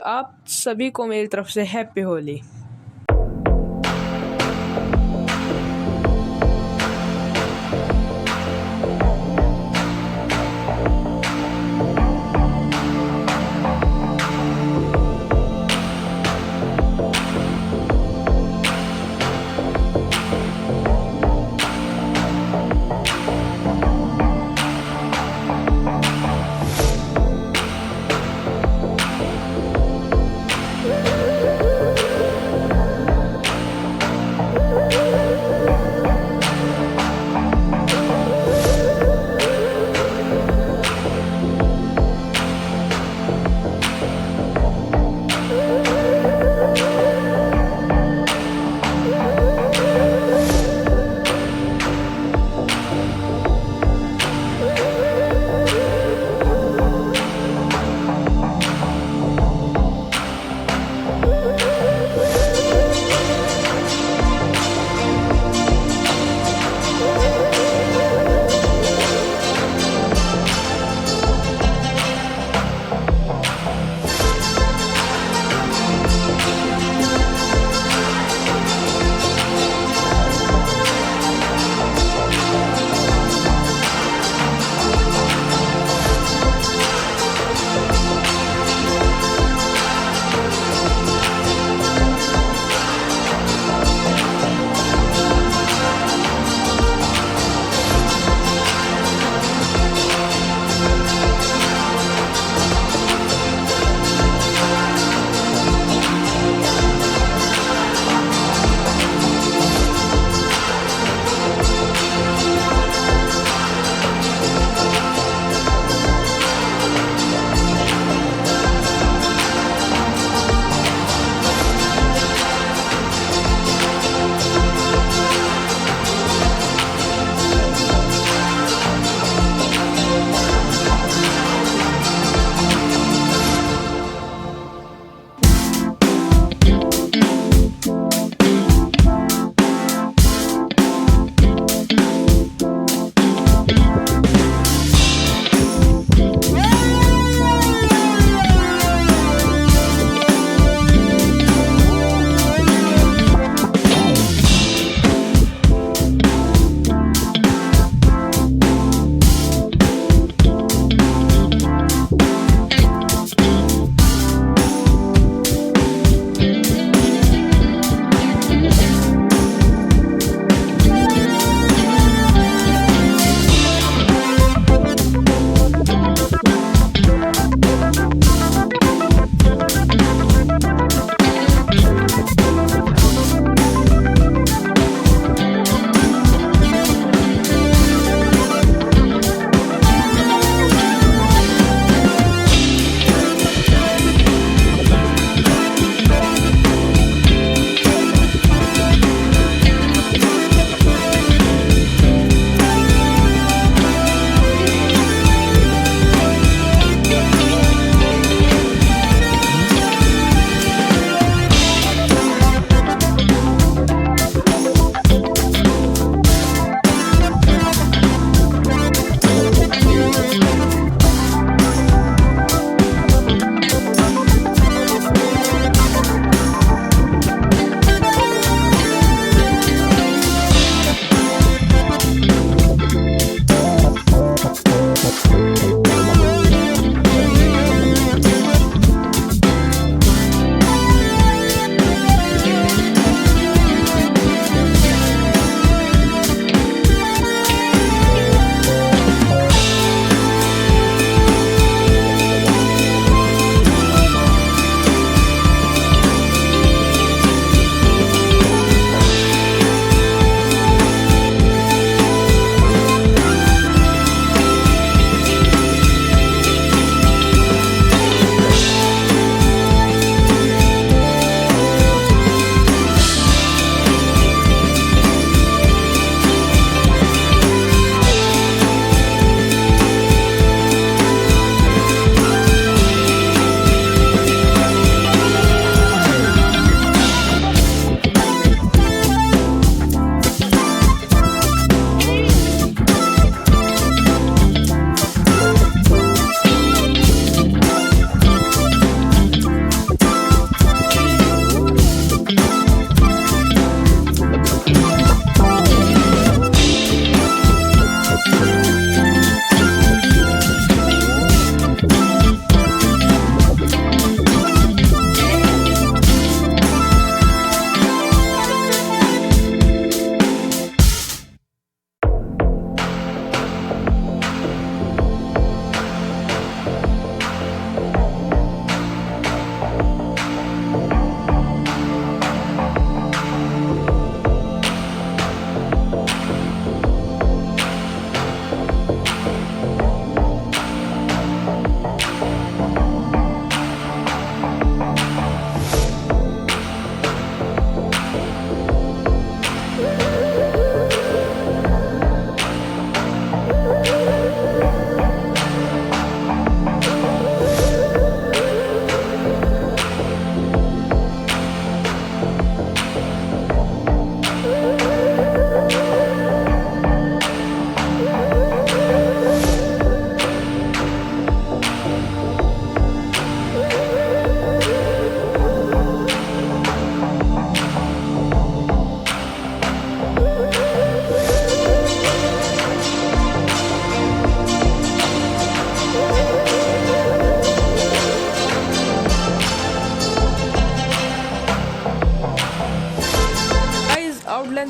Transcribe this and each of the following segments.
आप सभी को मेरी तरफ से हैप्पी होली।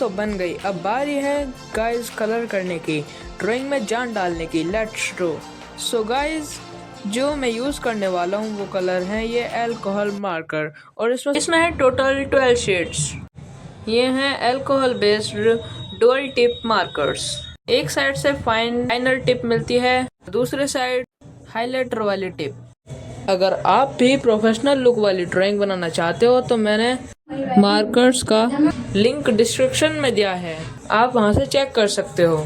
तो बन गई, अब बारी है गाइस कलर करने की, ड्राइंग में जान डालने की। Let's draw. सो गाइस, जो मैं यूज़ करने वाला हूँ वो कलर है ये अल्कोहल मार्कर, और इसमें है टोटल 12 शेड्स। ये हैं alcohol based dual tip markers. एक साइड से फाइनर टिप मिलती है, दूसरे साइड हाइलाइटर वाली टिप। अगर आप भी प्रोफेशनल लुक वाली ड्राइंग बनाना चाहते हो तो मैंने मार्कर्स का लिंक डिस्क्रिप्शन में दिया है, आप वहां से चेक कर सकते हो।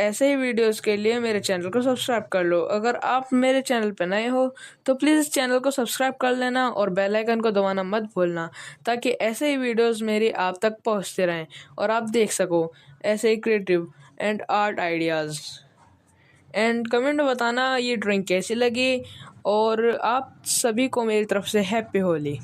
ऐसे ही वीडियोस के लिए मेरे चैनल को सब्सक्राइब कर लो। अगर आप मेरे चैनल पर नए हो तो प्लीज़ इस चैनल को सब्सक्राइब कर लेना और बेल आइकन को दबाना मत भूलना, ताकि ऐसे ही वीडियोस मेरी आप तक पहुंचते रहें और आप देख सको ऐसे ही creative and art ideas. And comment में बताना ये ड्राइंग कैसी लगी, और आप सभी को मेरी तरफ से हैप्पी होली।